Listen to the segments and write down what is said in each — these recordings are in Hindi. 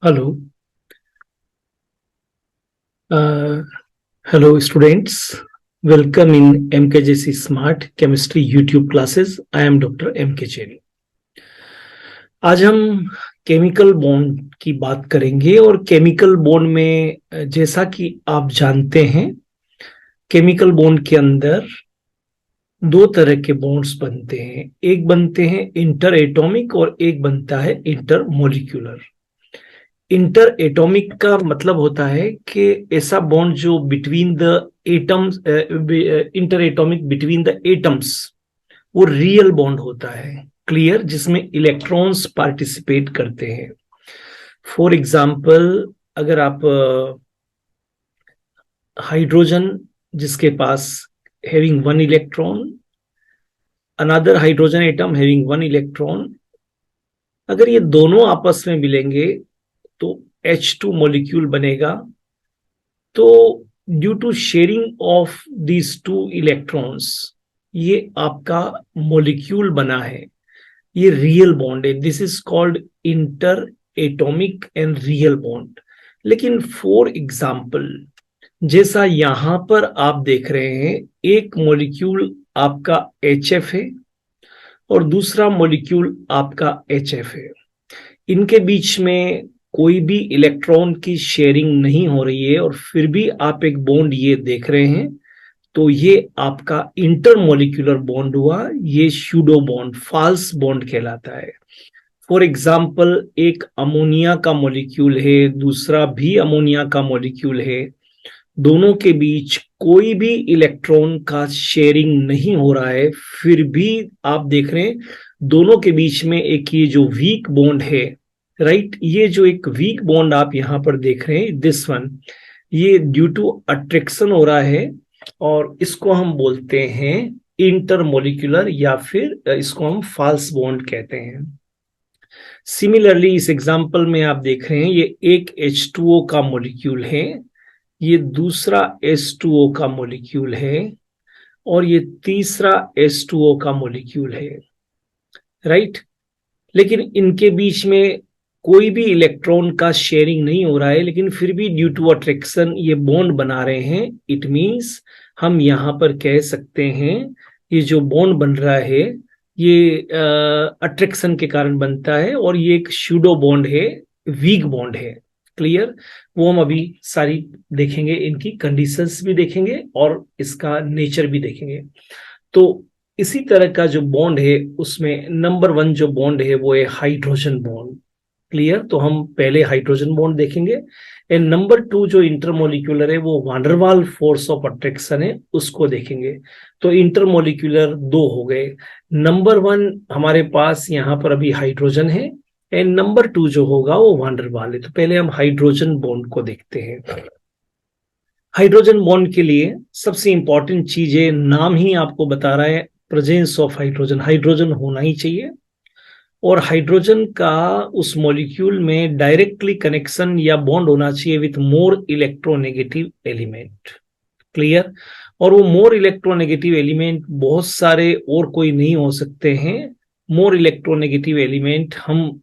Hello. uh, hello students, welcome in MKJC Smart Chemistry YouTube classes. I am Dr. MK Jain. आज हम केमिकल बॉन्ड की बात करेंगे और केमिकल बॉन्ड में जैसा कि आप जानते हैं, केमिकल बॉन्ड के अंदर दो तरह के बॉन्ड्स बनते हैं। एक बनते हैं इंटर एटॉमिक और एक बनता है इंटर मॉलिक्यूलर। इंटर एटॉमिक का मतलब होता है कि ऐसा बॉन्ड जो between the atoms, inter atomic between the atoms, वो रियल बॉन्ड होता है, क्लियर, जिसमें इलेक्ट्रॉन्स पार्टिसिपेट करते हैं। फॉर एग्जांपल, अगर आप हाइड्रोजन जिसके पास having one electron, another hydrogen atom having one electron, अगर ये दोनों आपस में मिलेंगे तो H2 मॉलिक्यूल बनेगा। तो due to sharing of these two electrons ये आपका मॉलिक्यूल बना है। ये रियल बॉन्ड है। This is called interatomic and real bond. लेकिन फॉर एग्जाम्पल, जैसा यहां पर आप देख रहे हैं, एक मॉलिक्यूल आपका HF है और दूसरा मॉलिक्यूल आपका HF है। इनके बीच में कोई भी इलेक्ट्रॉन की शेयरिंग नहीं हो रही है और फिर भी आप एक बॉन्ड ये देख रहे हैं, तो ये आपका इंटरमोलिक्यूलर बॉन्ड हुआ। ये स्यूडो बॉन्ड, फाल्स बॉन्ड कहलाता है। फॉर एग्जाम्पल, एक अमोनिया का मॉलिक्यूल है, दूसरा भी अमोनिया का मॉलिक्यूल है, दोनों के बीच कोई भी इलेक्ट्रॉन का शेयरिंग नहीं हो रहा है, फिर भी आप देख रहे हैं दोनों के बीच में एक ये जो वीक बॉन्ड है, राइट, ये जो एक वीक बॉन्ड आप यहां पर देख रहे हैं, दिस वन, ये ड्यू टू अट्रैक्शन हो रहा है और इसको हम बोलते हैं इंटरमोलिकुलर, या फिर इसको हम फाल्स बॉन्ड कहते हैं। सिमिलरली इस एग्जांपल में आप देख रहे हैं, ये एक H2O का मॉलिक्यूल है, ये दूसरा H2O का मॉलिक्यूल है और ये तीसरा H2O का मॉलिक्यूल है, राइट। लेकिन इनके बीच में कोई भी इलेक्ट्रॉन का शेयरिंग नहीं हो रहा है, लेकिन फिर भी ड्यू टू अट्रैक्शन ये बॉन्ड बना रहे हैं। इट मींस हम यहां पर कह सकते हैं ये जो बॉन्ड बन रहा है ये अट्रैक्शन के कारण बनता है और ये एक स्यूडो बॉन्ड है, वीक बॉन्ड है, क्लियर। वो हम अभी सारी देखेंगे, इनकी कंडीशंस भी देखेंगे और इसका नेचर भी देखेंगे। तो इसी तरह का जो बॉन्ड है उसमें नंबर वन जो बॉन्ड है वो है हाइड्रोजन बॉन्ड, क्लियर। तो हम पहले हाइड्रोजन बॉन्ड देखेंगे। एंड नंबर टू जो इंटरमोलिक्यूलर है वो वांडरवाल फोर्स ऑफ अट्रैक्शन है, उसको देखेंगे। तो इंटरमोलिक्यूलर दो हो गए। नंबर वन हमारे पास यहाँ पर अभी हाइड्रोजन है एंड नंबर टू जो होगा वो वांडरवाल है। तो पहले हम हाइड्रोजन बॉन्ड को देखते हैं। हाइड्रोजन बॉन्ड के लिए सबसे इंपॉर्टेंट चीज है, नाम ही आपको बता रहा है, प्रेजेंस ऑफ हाइड्रोजन। हाइड्रोजन होना ही चाहिए और हाइड्रोजन का उस मॉलिक्यूल में डायरेक्टली कनेक्शन या बॉन्ड होना चाहिए with more electronegative element, clear. और वो मोर इलेक्ट्रोनेगेटिव एलिमेंट बहुत सारे और कोई नहीं हो सकते हैं। मोर इलेक्ट्रोनेगेटिव एलिमेंट हम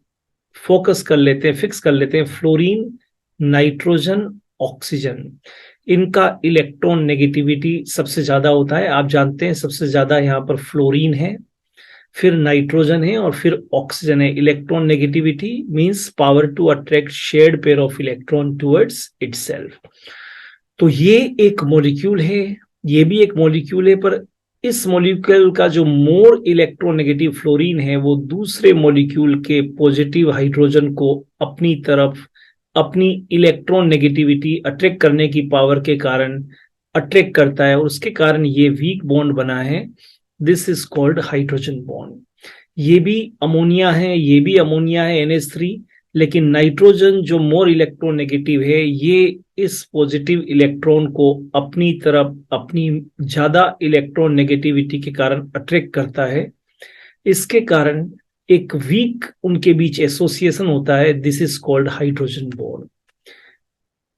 फोकस कर लेते हैं, फिक्स कर लेते हैं, फ्लोरीन, नाइट्रोजन, ऑक्सीजन। इनका इलेक्ट्रॉन नेगेटिविटी सबसे ज्यादा होता है। आप जानते हैं सबसे ज्यादा यहाँ पर फ्लोरीन है, फिर नाइट्रोजन है और फिर ऑक्सीजन है। Electronegativity means power to attract shared pair of electron towards itself. तो ये एक मॉलिक्यूल है, ये भी एक मॉलिक्यूल है, पर इस मॉलिक्यूल का जो मोर इलेक्ट्रोनेगेटिव फ्लोरीन है वो दूसरे मॉलिक्यूल के पॉजिटिव हाइड्रोजन को अपनी तरफ, अपनी इलेक्ट्रॉन नेगेटिविटी अट्रैक्ट करने की पावर के कारण अट्रैक्ट करता है और उसके कारण ये वीक बॉन्ड बना है। This is called hydrogen bond. ये भी अमोनिया है, ये भी अमोनिया है, NH3, लेकिन नाइट्रोजन जो मोर इलेक्ट्रोनेगेटिव है ये इस पॉजिटिव इलेक्ट्रॉन को अपनी तरफ, अपनी ज्यादा इलेक्ट्रॉन नेगेटिविटी के कारण अट्रैक्ट करता है। इसके कारण एक वीक उनके बीच एसोसिएशन होता है। This is called hydrogen bond.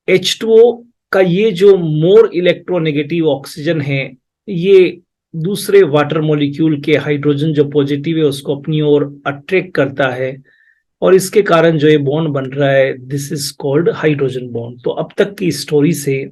H2O का ये जो मोर इलेक्ट्रोनेगेटिव ऑक्सीजन है, ये दूसरे वाटर मॉलिक्यूल के हाइड्रोजन जो पॉजिटिव है उसको अपनी ओर अट्रैक्ट करता है। और इसके कारण जो ये बॉन्ड बन रहा है, this is called hydrogen bond. तो अब तक की स्टोरी से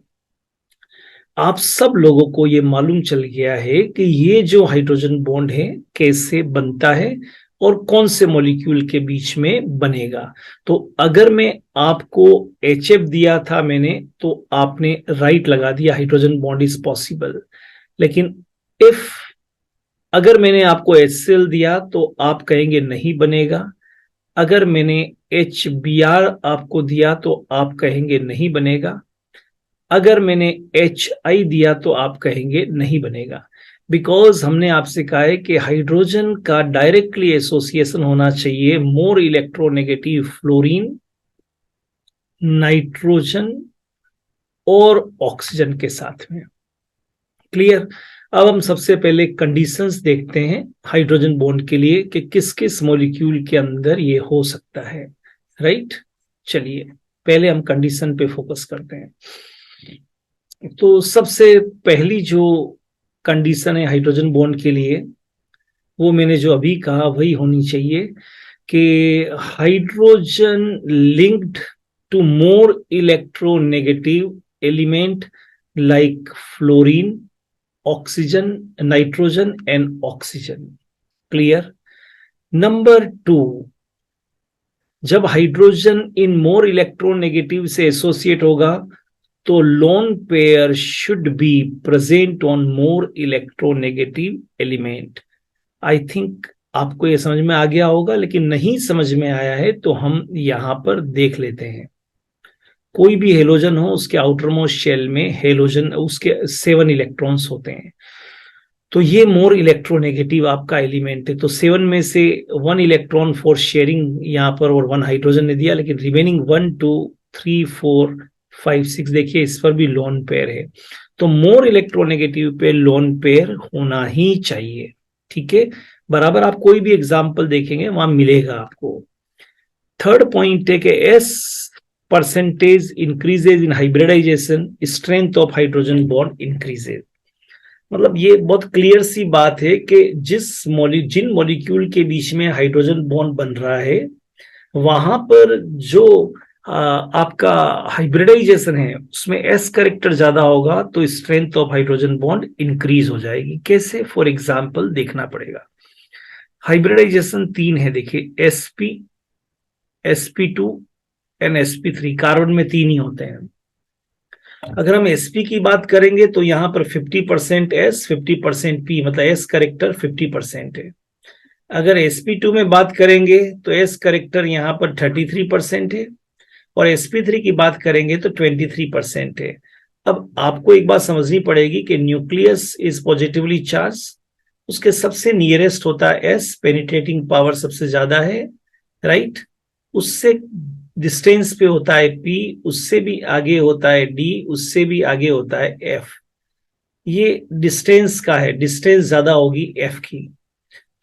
आप सब लोगों को ये मालूम चल गया है कि ये जो हाइड्रोजन बॉन्ड है कैसे बनता है और कौन से मॉलिक्यूल के बीच में बनेगा। तो अगर मैं आपको HF दिया था मैंने, तो आपने राइट लगा दिया, हाइड्रोजन बॉन्ड इज पॉसिबल। लेकिन इफ अगर मैंने आपको HCl दिया तो आप कहेंगे नहीं बनेगा। अगर मैंने HBr आपको दिया तो आप कहेंगे नहीं बनेगा। अगर मैंने HI दिया तो आप कहेंगे नहीं बनेगा। बिकॉज हमने आपसे कहा है कि हाइड्रोजन का डायरेक्टली एसोसिएशन होना चाहिए मोर इलेक्ट्रोनेगेटिव फ्लोरीन, नाइट्रोजन और ऑक्सीजन के साथ में। क्लियर। अब हम सबसे पहले कंडीशंस देखते हैं हाइड्रोजन बॉन्ड के लिए कि किस किस मॉलिक्यूल के अंदर ये हो सकता है। राइट, चलिए पहले हम कंडीशन पे फोकस करते हैं। तो सबसे पहली जो कंडीशन है हाइड्रोजन बॉन्ड के लिए, वो मैंने जो अभी कहा वही होनी चाहिए कि hydrogen linked to more electronegative element like fluorine, oxygen, nitrogen and oxygen. Clear. Number 2, जब हाइड्रोजन इन मोर इलेक्ट्रोनेगेटिव से एसोसिएट होगा तो lone pair should be present on more electronegative element. I think आपको यह समझ में आ गया होगा, लेकिन नहीं समझ में आया है तो हम यहां पर देख लेते हैं। कोई भी हेलोजन हो, उसके आउटर मोस्ट शेल में हेलोजन उसके 7 इलेक्ट्रॉन्स होते हैं। तो ये मोर इलेक्ट्रोनेगेटिव आपका एलिमेंट है। तो 7 में से 1 इलेक्ट्रॉन फॉर शेयरिंग यहाँ पर और 1 हाइड्रोजन ने दिया, लेकिन रिमेनिंग 1 2 3 4 5 6 देखिए इस पर भी लोन पेयर है। तो मोर इलेक्ट्रोनेगेटिव पे लोन पेयर होना ही चाहिए। ठीक है, बराबर आप कोई भी एग्जाम्पल देखेंगे वहां मिलेगा आपको। थर्ड पॉइंट है कि s percentage increases in hybridization, strength of hydrogen bond increases. मतलब ये बहुत क्लियर सी बात है कि जिन मॉलिक्यूल के बीच में हाइड्रोजन बॉन्ड बन रहा है वहां पर जो आपका हाइब्रिडाइजेशन है उसमें एस कैरेक्टर ज्यादा होगा तो strength of hydrogen bond increase हो जाएगी। कैसे, फॉर एग्जाम्पल देखना पड़ेगा। हाइब्रिडाइजेशन 3 है, देखिए sp, sp2 and sp3। Carbon में 3 ही होते हैं। अगर हम sp की बात करेंगे तो यहां पर 50% s 50% p, मतलब s करेक्टर 50% है। अगर sp2 में बात करेंगे तो s करेक्टर यहां पर 33% है और sp3 की बात करेंगे तो 23% है। अब आपको एक बात समझनी पड़ेगी कि न्यूक्लियस इज पॉजिटिवली चार्ज, उसके सबसे नियरेस्ट होता है s, पेनिट्रेटिंग पावर सबसे ज्यादा है। राइट, उससे डिस्टेंस पे होता है P, उससे भी आगे होता है D, उससे भी आगे होता है F। ये डिस्टेंस का है, डिस्टेंस ज्यादा होगी F की।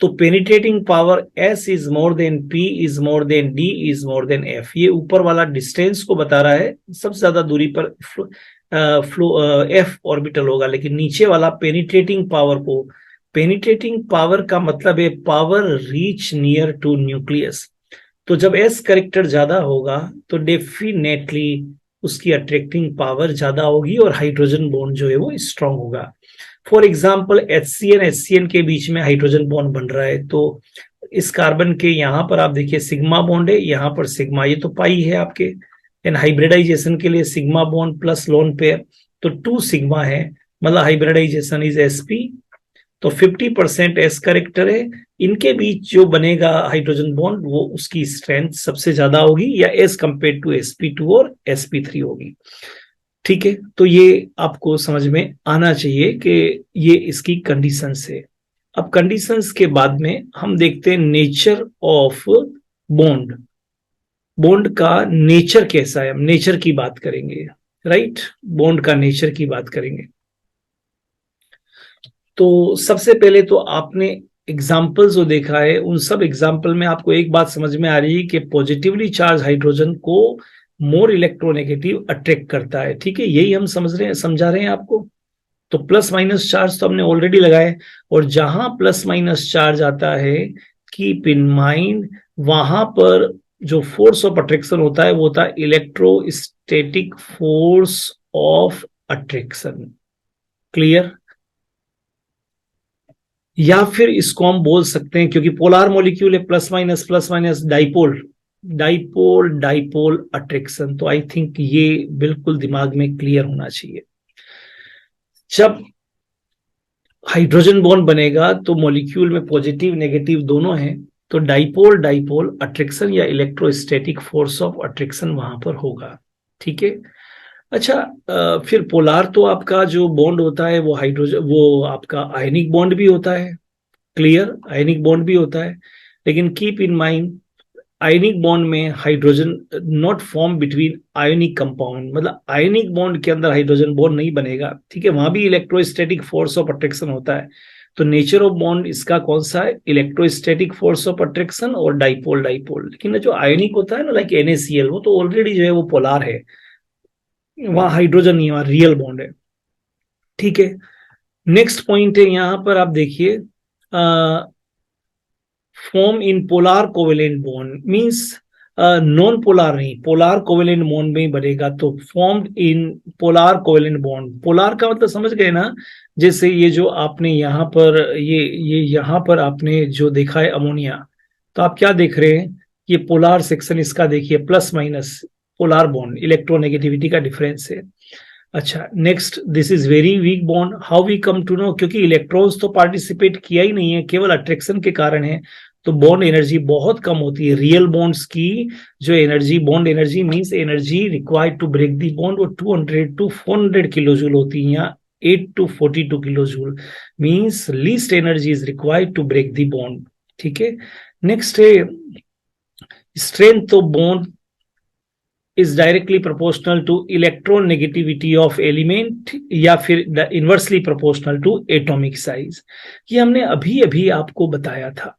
तो penetrating power S is more than P is more than D is more than F। ये ऊपर वाला डिस्टेंस को बता रहा है, सबसे ज्यादा दूरी पर F ऑर्बिटल होगा, लेकिन नीचे वाला पेनिट्रेटिंग पावर को, पेनिट्रेटिंग पावर का मतलब है power reach near to nucleus. तो जब एस करेक्टर ज्यादा होगा तो डेफिनेटली उसकी अट्रैक्टिंग पावर ज्यादा होगी और हाइड्रोजन बॉन्ड जो है वो स्ट्रांग होगा। फॉर एग्जांपल HCN के बीच में हाइड्रोजन बॉन्ड बन रहा है, तो इस कार्बन के यहाँ पर आप देखिए सिग्मा बॉन्ड है, यहाँ पर सिग्मा, ये तो पाई है आपके। एंड हाइब्रिडाइजेशन के लिए sigma bond plus lone pair, तो 2 सिग्मा है, मतलब हाइब्रिडाइजेशन इज sp। तो 50% एस करेक्टर है, इनके बीच जो बनेगा हाइड्रोजन बॉन्ड वो उसकी स्ट्रेंथ सबसे ज्यादा होगी या एस कंपेयर टू sp2 और sp3 होगी। ठीक है, तो ये आपको समझ में आना चाहिए कि ये इसकी कंडीशंस है। अब कंडीशंस के बाद में हम देखते हैं नेचर ऑफ बॉन्ड। बॉन्ड का नेचर कैसा है, हम नेचर की बात करेंगे। राइट, बॉन्ड का नेचर की बात करेंगे। तो सबसे पहले तो आपने एग्जाम्पल जो देखा है उन सब एग्जाम्पल में आपको एक बात समझ में आ रही है कि पॉजिटिवली चार्ज हाइड्रोजन को मोर इलेक्ट्रोनेगेटिव अट्रैक्ट करता है। ठीक है, यही हम समझा रहे हैं आपको। तो प्लस माइनस चार्ज तो हमने ऑलरेडी लगाए, और जहां प्लस माइनस चार्ज आता है कीप इन माइंड वहां पर जो फोर्स ऑफ अट्रैक्शन होता है वो होता है electrostatic force of attraction. Clear? या फिर इसको हम बोल सकते हैं, क्योंकि पोलार मॉलिक्यूल है, plus minus dipole, dipole dipole attraction. तो आई थिंक ये बिल्कुल दिमाग में क्लियर होना चाहिए। जब हाइड्रोजन बॉन्ड बनेगा तो मॉलिक्यूल में पॉजिटिव नेगेटिव दोनों हैं, तो डाइपोल डाइपोल अट्रैक्शन या इलेक्ट्रोस्टैटिक फोर्स ऑफ अट्रैक्शन वहां पर होगा। ठीक है। अच्छा, फिर पोलार तो आपका जो बॉन्ड होता है वो हाइड्रोजन, वो आपका आयनिक बॉन्ड भी होता है। क्लियर? आयनिक बॉन्ड भी होता है, लेकिन keep in mind ionic bond में hydrogen not form between ionic compound, मतलब आयनिक बॉन्ड के अंदर हाइड्रोजन बॉन्ड नहीं बनेगा। ठीक है, वहां भी इलेक्ट्रोस्टैटिक फोर्स ऑफ अट्रैक्शन होता है। तो नेचर ऑफ बॉन्ड इसका कौन सा है? इलेक्ट्रोस्टैटिक फोर्स ऑफ अट्रैक्शन और डाइपोल डाइपोल। लेकिन जो आयनिक होता है ना, लाइक NaCl, वो तो ऑलरेडी जो है वो पोलार है, वहां हाइड्रोजन नहीं है, वहां रियल बॉन्ड है। ठीक है। नेक्स्ट पॉइंट है यहां पर, आप देखिए, form in polar covalent bond means non polar नहीं, पोलार कोवेलेंट बॉन्ड में ही बनेगा। तो formed in polar covalent bond, polar का मतलब समझ गए ना? जैसे ये जो आपने यहाँ पर ये यहाँ पर आपने जो देखा है अमोनिया, तो आप क्या देख रहे हैं? ये पोलार सेक्शन इसका देखिए, plus minus polar bond, electronegativity का डिफरेंस है। अच्छा, next, this is very weak bond. How we come to know? क्योंकि इलेक्ट्रॉन्स तो पार्टिसिपेट किया ही नहीं है, केवल अट्रैक्शन के कारण है, तो बॉन्ड एनर्जी बहुत कम होती है। रियल बॉन्ड्स की जो energy, bond energy means energy required to break the bond, वो 200 to 400 किलो जूल होती है, या 8 to 42 kilo joule means least energy is required to break the bond. ठीक है। नेक्स्ट है strength of bond is directly proportional to electronegativity of element, या फिर inversely proportional to atomic size. ये हमने अभी अभी आपको बताया था।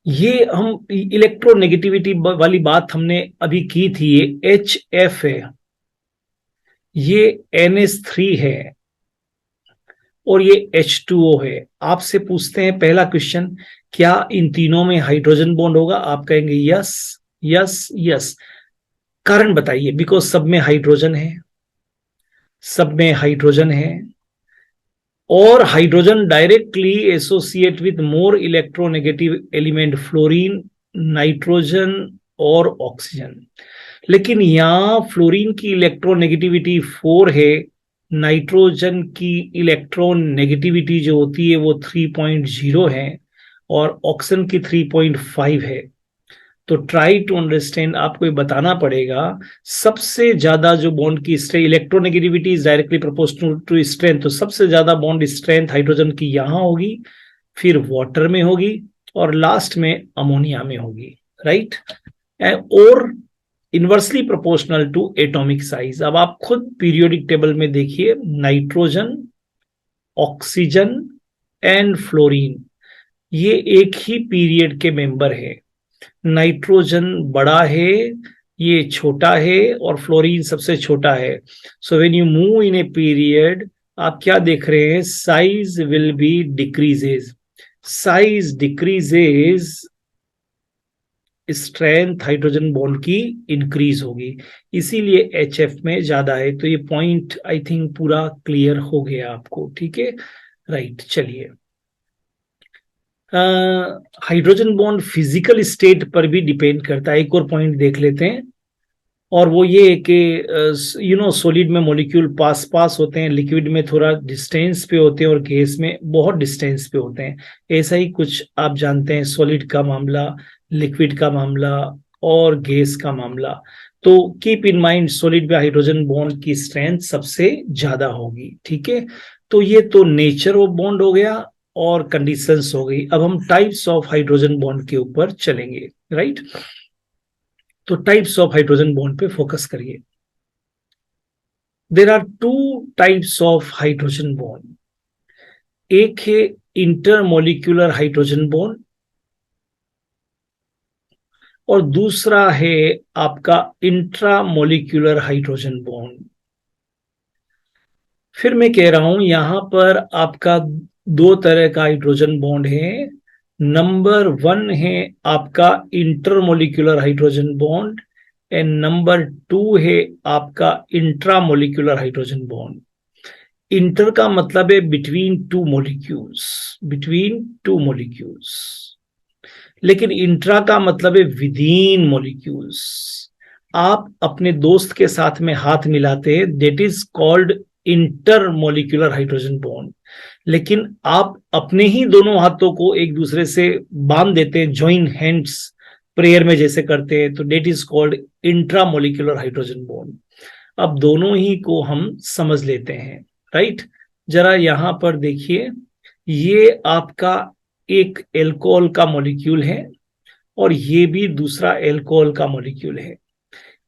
ये हम इलेक्ट्रोनेगेटिविटी वाली बात हमने अभी की थी। ये HF है, ये NH3 है, और ये H2O है। आपसे पूछते हैं पहला क्वेश्चन, क्या इन तीनों में हाइड्रोजन बॉन्ड होगा? आप कहेंगे यस यस यस। कारण बताइए। बिकॉज सब में हाइड्रोजन है, सब में हाइड्रोजन है, और hydrogen directly associate with more electronegative element, fluorine, nitrogen और ऑक्सीजन। लेकिन यहां फ्लोरीन की इलेक्ट्रोनेगेटिविटी 4 है, नाइट्रोजन की इलेक्ट्रॉन नेगेटिविटी जो होती है वो 3.0 है, और ऑक्सीजन की 3.5 है। तो ट्राई टू अंडरस्टैंड, आपको ये बताना पड़ेगा सबसे ज्यादा जो बॉन्ड की strength, electronegativity is directly proportional to strength, तो सबसे ज्यादा बॉन्ड स्ट्रेंथ हाइड्रोजन की यहां होगी, फिर वाटर में होगी, और लास्ट में अमोनिया में होगी। राइट? और inversely proportional to atomic size. अब आप खुद पीरियोडिक टेबल में देखिए, नाइट्रोजन, ऑक्सीजन एंड फ्लोरीन, ये एक ही पीरियड के मेंबर है। नाइट्रोजन बड़ा है, ये छोटा है, और फ्लोरीन सबसे छोटा है। So when you move in a period, आप क्या देख रहे हैं? Size will be decreases, size decreases, strength hydrogen bond की इंक्रीज होगी, इसीलिए HF में ज्यादा है। तो ये पॉइंट आई थिंक पूरा क्लियर हो गया आपको। ठीक है, राइट। चलिए, हाइड्रोजन बॉन्ड फिजिकल स्टेट पर भी डिपेंड करता है। एक और पॉइंट देख लेते हैं, और वो ये कि सॉलिड में मॉलिक्यूल पास पास होते हैं, लिक्विड में थोड़ा डिस्टेंस पे होते हैं, और गैस में बहुत डिस्टेंस पे होते हैं। ऐसा ही कुछ आप जानते हैं, सॉलिड का मामला, लिक्विड का मामला, और गैस का मामला। तो कीप इन माइंड, सॉलिड में हाइड्रोजन बॉन्ड की स्ट्रेंथ सबसे ज्यादा होगी। ठीक है। तो ये तो नेचर ऑफ बॉन्ड हो गया और कंडीशंस हो गई। अब हम टाइप्स ऑफ हाइड्रोजन बॉन्ड के ऊपर चलेंगे। राइट? तो टाइप्स ऑफ हाइड्रोजन बॉन्ड पे फोकस करिए। There are two types of hydrogen bond. एक है इंटरमोलिक्यूलर हाइड्रोजन बॉन्ड, और दूसरा है आपका इंट्रामोलिक्यूलर हाइड्रोजन बॉन्ड। फिर मैं कह रहा हूं, यहां पर आपका दो तरह का हाइड्रोजन बॉन्ड है, नंबर 1 है आपका intermolecular hydrogen bond and number 2 है आपका इंट्रामोलिक्यूलर हाइड्रोजन बॉन्ड। इंटर का मतलब है between two molecules, between two molecules, लेकिन इंट्रा का मतलब है विदिन मॉलिक्यूल्स। आप अपने दोस्त के साथ में हाथ मिलाते हैं, that is called inter molecular hydrogen bond. लेकिन आप अपने ही दोनों हाथों को एक दूसरे से बांध देते हैं, जॉइन हैंड्स प्रेयर में जैसे करते हैं, तो that is called intra molecular hydrogen bond. अब दोनों ही को हम समझ लेते हैं, राइट। जरा यहां पर देखिए, ये आपका एक एल्कोहल का मॉलिक्यूल है और ये भी दूसरा एल्कोहल का मॉलिक्यूल है।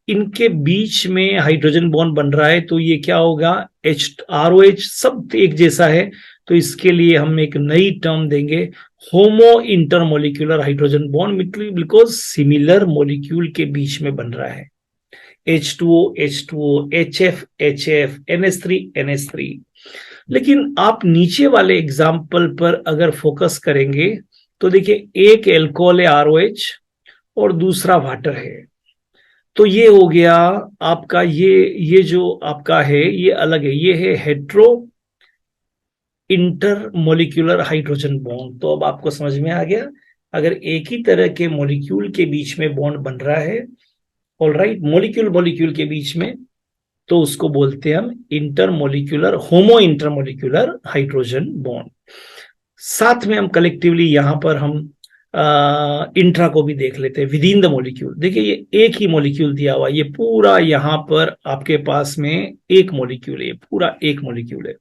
इनके बीच में हाइड्रोजन बॉन्ड बन रहा है, तो ये क्या होगा, ROH सब एक जैसा है, तो इसके लिए हम एक नई टर्म देंगे, homo intermolecular hydrogen bond, because similar molecule के बीच में बन रहा है। H2O H2O, HF HF, NH3 NH3। लेकिन आप नीचे वाले एग्जाम्पल पर अगर फोकस करेंगे तो देखिए, एक एल्कोहल है ROH और दूसरा वाटर है, तो ये हो गया आपका, ये जो आपका है ये अलग है, ये है हेट्रो इंटरमोलिक्यूलर हाइड्रोजन बॉन्ड। तो अब आपको समझ में आ गया, अगर एक ही तरह के मॉलिक्यूल के बीच में बॉन्ड बन रहा है, ऑलराइट, मॉलिक्यूल मॉलिक्यूल के बीच में, तो उसको बोलते हैं हम इंटरमोलिक्यूलर, होमो इंटरमोलिक्यूलर हाइड्रोजन बॉन्ड। साथ में हम कलेक्टिवली यहां पर हम इंट्रा को भी देख लेते हैं, विद इन द मॉलिक्यूल। देखिए, ये एक ही मॉलिक्यूल दिया हुआ, ये पूरा यहां पर आपके पास में एक मॉलिक्यूल है, पूरा एक मॉलिक्यूल है।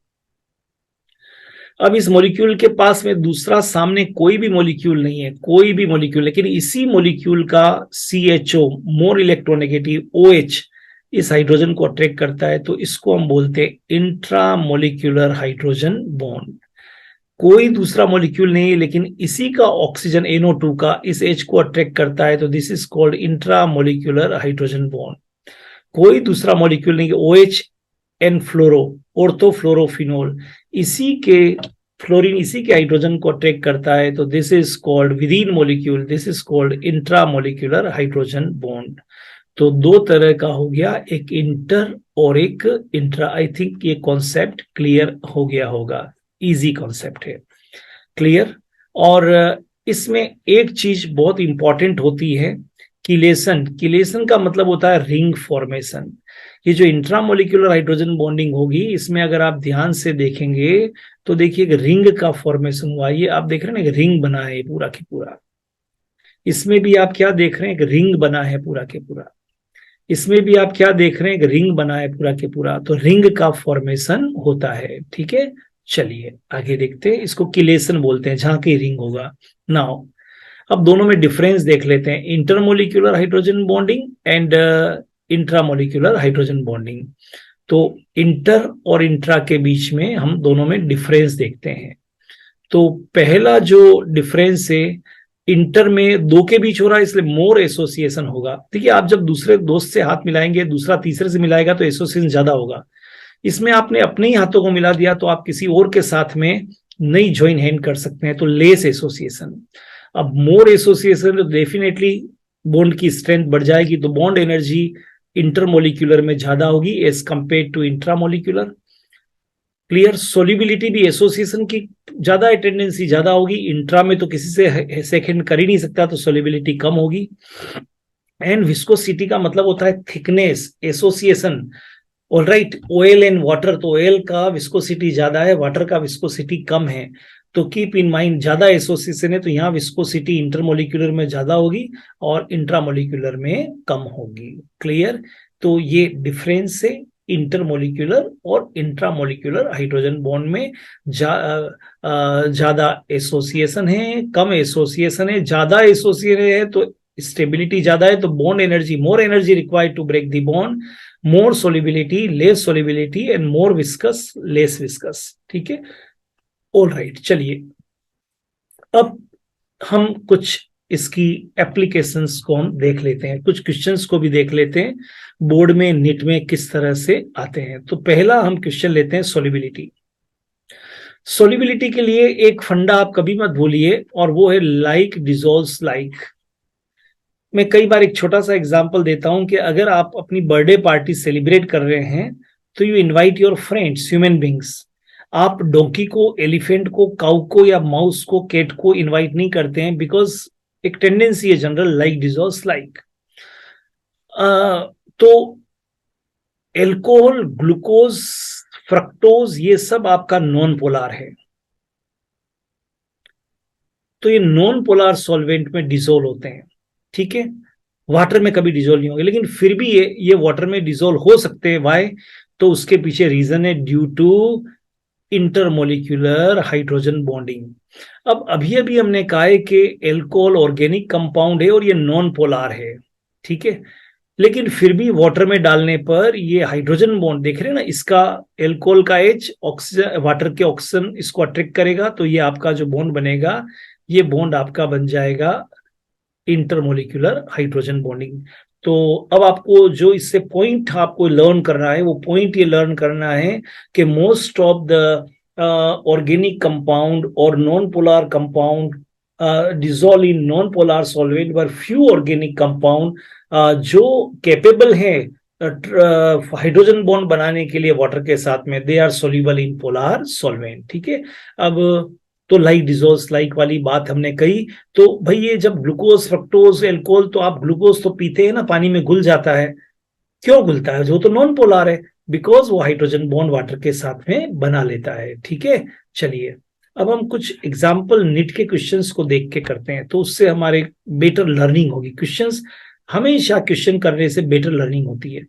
अब इस मॉलिक्यूल के पास में दूसरा सामने कोई भी मॉलिक्यूल नहीं है, कोई भी मॉलिक्यूल, लेकिन इसी मॉलिक्यूल का CHO, मोर इलेक्ट्रोनेगेटिव OH, इस हाइड्रोजन को अट्रैक्ट करता है, तो इसको हम बोलते हैं इंट्रामोलिक्यूलर हाइड्रोजन बॉन्ड। कोई दूसरा मॉलिक्यूल नहीं है, लेकिन इसी का ऑक्सीजन NO2 का इस H को अट्रैक्ट करता है, तो this is called intramolecular hydrogen bond. कोई दूसरा मॉलिक्यूल नहीं, OH एन फ्लोरो, ऑर्थोफ्लोरोफिनोल, इसी के फ्लोरीन इसी के हाइड्रोजन को अट्रैक्ट करता है, तो this is called with in molecule, this is called intramolecular hydrogen bond. तो दो तरह का हो गया, एक इंटर और एक इंट्रा। आई थिंक ये कॉन्सेप्ट क्लियर हो गया होगा, इजी कॉन्सेप्ट है, क्लियर। और इसमें एक चीज बहुत इंपॉर्टेंट होती है, किलेशन। किलेशन का मतलब होता है रिंग फॉर्मेशन। ये जो इंट्रामोलिक्यूलर हाइड्रोजन बॉन्डिंग होगी, इसमें अगर आप ध्यान से देखेंगे तो देखिए एक रिंग का फॉर्मेशन हुआ, ये आप देख रहे हैं ना, एक रिंग बना है पूरा की पूरा। इसमें भी आप क्या देख रहे हैं, एक रिंग बना है पूरा के पूरा। इसमें भी आप क्या देख रहे हैं, एक रिंग बना है पूरा के पूरा, तो रिंग का फॉर्मेशन होता है, ठीक है। चलिए आगे देखते हैं, इसको किलेशन बोलते हैं, जहां की रिंग होगा। नाउ अब दोनों में डिफरेंस देख लेते हैं, intermolecular hydrogen bonding and intramolecular hydrogen bonding. तो इंटर और इंट्रा के बीच में हम दोनों में डिफरेंस देखते हैं। तो पहला जो डिफरेंस है, इंटर में दो के बीच हो रहा है, इसलिए मोर एसोसिएशन होगा। देखिए, आप जब दूसरे दोस्त से हाथ मिलाएंगे, दूसरा तीसरे से मिलाएगा, तो एसोसिएशन ज्यादा होगा। इसमें आपने अपने ही हाथों को मिला दिया, तो आप किसी और के साथ में नहीं ज्वाइन हैंड कर सकते हैं, तो लेस एसोसिएशन। अब मोर एसोसिएशन, तो डेफिनेटली बॉन्ड की स्ट्रेंथ बढ़ जाएगी, तो बॉन्ड एनर्जी इंटरमोलिक्यूलर में ज्यादा होगी as compared to intramolecular. Clear. Solubility भी एसोसिएशन की ज्यादा टेंडेंसी ज्यादा होगी, इंट्रा में तो किसी से सेकंड कर ही नहीं सकता, तो सोल्यूबिलिटी कम होगी। एंड विस्कोसिटी का मतलब होता है thickness, association. Alright, oil and water, तो ऑयल का विस्कोसिटी ज्यादा है, वाटर का विस्कोसिटी कम है, तो कीप इन माइंड, ज्यादा एसोसिएशन है तो यहाँ विस्कोसिटी इंटरमोलिक्यूलर में ज्यादा होगी और इंट्रामोलिक्यूलर में कम होगी। क्लियर। तो ये डिफरेंस है इंटरमोलिक्यूलर और इंट्रामोलिक्यूलर हाइड्रोजन बॉन्ड में। ज्यादा एसोसिएशन है, कम एसोसिएशन है, ज्यादा एसोसिएशन है तो स्टेबिलिटी ज्यादा है, तो bond energy, more energy required to break the bond, more solubility, less solubility, and more viscous, less viscous. ठीक है, ऑल राइट। चलिए अब हम कुछ इसकी एप्लीकेशंस को हम देख लेते हैं, कुछ क्वेश्चंस को भी देख लेते हैं, बोर्ड में नीट में किस तरह से आते हैं। तो पहला हम क्वेश्चन लेते हैं सोलिबिलिटी। सोलिबिलिटी के लिए एक फंडा आप कभी मत भूलिए, और वो है लाइक डिजोल्व्स लाइक। मैं कई बार एक छोटा सा एग्जांपल देता हूं कि अगर आप अपनी बर्थडे पार्टी सेलिब्रेट कर रहे हैं तो you invite your friends, human beings. आप डोंकी को, एलिफेंट को, काउ को या माउस को, कैट को इनवाइट नहीं करते हैं, बिकॉज एक टेंडेंसी है जनरल, लाइक डिजोल्व्स लाइक। तो एल्कोहल, ग्लूकोज, फ्रक्टोज, ये सब आपका नॉन पोलार है। तो ये नॉन पोलार सॉल्वेंट में डिजोल्व होते हैं, ठीक है। वाटर में कभी डिजोल्व नहीं होंगे, लेकिन फिर भी ये वाटर में डिजोल्व हो सकते हैं। वाई? तो उसके पीछे रीजन है due to intermolecular hydrogen bonding. अब अभी अभी हमने कहा है कि एल्कोहल ऑर्गेनिक कंपाउंड है और ये नॉन पोलार है, ठीक है। लेकिन फिर भी वाटर में डालने पर ये हाइड्रोजन बॉन्ड देख रहे हैं ना, इसका एल्कोहल का एच ऑक्सीजन, वाटर के ऑक्सीजन इसको अट्रैक्ट करेगा, तो ये आपका जो बॉन्ड बनेगा, ये बॉन्ड आपका बन जाएगा इंटरमोलिक्यूलर हाइड्रोजन बॉन्डिंग। तो अब आपको जो इससे पॉइंट आपको लर्न करना है, वो पॉइंट ये लर्न करना है कि most of the organic compound और non polar compound dissolve in non polar solvent, पर फ्यू ऑर्गेनिक कंपाउंड जो कैपेबल है हाइड्रोजन बॉन्ड बनाने के लिए वाटर के साथ में, they are soluble in polar solvent, ठीक है। अब तो लाइक डिजोल्व्स लाइक वाली बात हमने कही। तो भाई ये जब ग्लूकोज, फ्रक्टोज, एल्कोहल, तो आप ग्लूकोज तो पीते हैं ना, पानी में घुल जाता है। क्यों घुलता है? जो तो नॉन पोलर है, बिकॉज वो हाइड्रोजन बॉन्ड वाटर के साथ में बना लेता है, ठीक है। चलिए अब हम कुछ एग्जाम्पल नीट के क्वेश्चंस को देख के करते हैं, तो उससे हमारे बेटर लर्निंग होगी। क्वेश्चंस, हमेशा क्वेश्चन करने से बेटर लर्निंग होती है।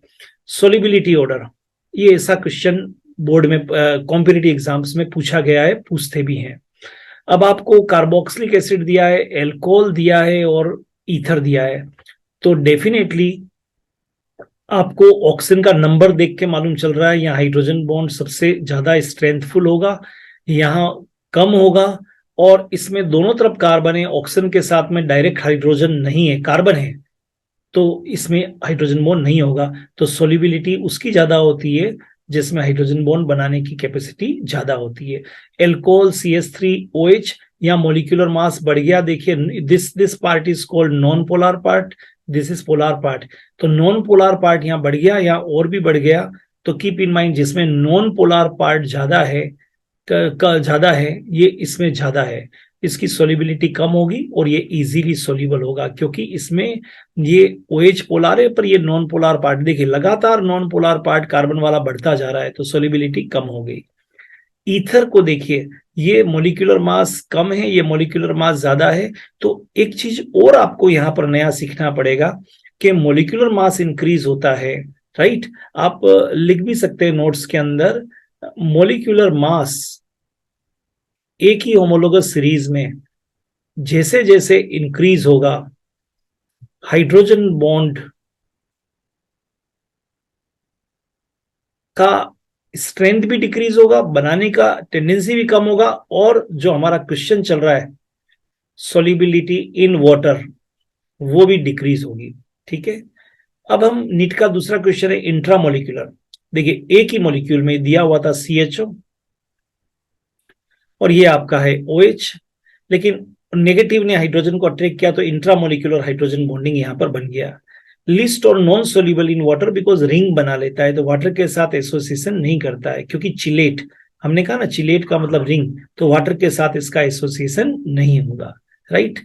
सोलिबिलिटी ऑर्डर, ये ऐसा क्वेश्चन बोर्ड में कॉम्पिटिटिव एग्जाम्स में पूछा गया है, पूछते भी हैं। अब आपको कार्बोक्सिलिक एसिड दिया है, एल्कोहल दिया है और ईथर दिया है, तो डेफिनेटली आपको ऑक्सीजन का नंबर देख के मालूम चल रहा है यहाँ हाइड्रोजन बॉन्ड सबसे ज्यादा स्ट्रेंथफुल होगा, यहाँ कम होगा। और इसमें दोनों तरफ कार्बन है, ऑक्सीजन के साथ में डायरेक्ट हाइड्रोजन नहीं है, कार्बन है, तो इसमें हाइड्रोजन बॉन्ड नहीं होगा। तो सोलिबिलिटी उसकी ज्यादा होती है जिसमें हाइड्रोजन बॉन्ड बनाने की कैपेसिटी ज्यादा होती है। एल्कोहल CH3OH, या मोलिकुलर मास बढ़ गया, देखिए this part is called non polar part, this is polar part. तो नॉन पोलर पार्ट यहाँ बढ़ गया, यहाँ और भी बढ़ गया। तो कीप इन माइंड, जिसमें नॉन पोलर पार्ट ज्यादा है, ज्यादा है, ये इसमें ज्यादा है, इसकी सोलिबिलिटी कम होगी और ये इजीली सोल्यूबल होगा, क्योंकि इसमें ये OH पोलर है, पर ये नॉन पोलर पार्ट, देखिए लगातार नॉन पोलर पार्ट कार्बन वाला बढ़ता जा रहा है, तो सोलिबिलिटी कम हो गई। ईथर को देखिए, ये मोलिकुलर मास कम है, ये मोलिकुलर मास ज्यादा है। तो एक चीज और आपको यहां पर नया सीखना पड़ेगा कि मोलिकुलर मास इंक्रीज होता है, राइट। आप लिख भी सकते हैं नोट्स के अंदर, मोलिकुलर मास एक ही होमोलोगस सीरीज में जैसे जैसे इंक्रीज होगा, हाइड्रोजन बॉन्ड का स्ट्रेंथ भी डिक्रीज होगा, बनाने का टेंडेंसी भी कम होगा, और जो हमारा क्वेश्चन चल रहा है सोलिबिलिटी इन वाटर, वो भी डिक्रीज होगी, ठीक है। अब हम नीट का दूसरा क्वेश्चन है इंट्रामोलिकुलर। देखिए एक ही मॉलिक्यूल में दिया हुआ था CHO और ये आपका है OH, लेकिन नेगेटिव ने हाइड्रोजन को अट्रैक्ट किया, तो इंट्रामोलिकुलर हाइड्रोजन बॉन्डिंग यहां पर बन गया। लिस्ट और non soluble in water, because ring बना लेता है, तो वाटर के साथ एसोसिएशन नहीं करता है, क्योंकि चिलेट, हमने कहा ना चिलेट का मतलब रिंग, तो वाटर के साथ इसका एसोसिएशन नहीं होगा, राइट।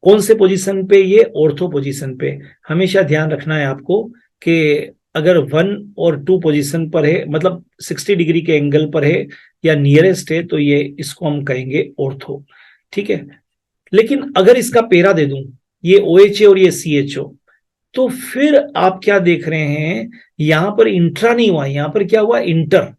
कौन से पोजीशन पे? ये ऑर्थो पोजीशन पे। हमेशा ध्यान रखना है आपको कि अगर 1 और 2 पोजीशन पर है, मतलब 60 डिग्री के एंगल पर है या नियरेस्ट है, तो ये इसको हम कहेंगे ऑर्थो, ठीक है। लेकिन अगर इसका पेरा दे दूं, ये OH है और ये CHO, तो फिर आप क्या देख रहे हैं, यहां पर इंट्रा नहीं हुआ, यहां पर क्या हुआ? इंटर।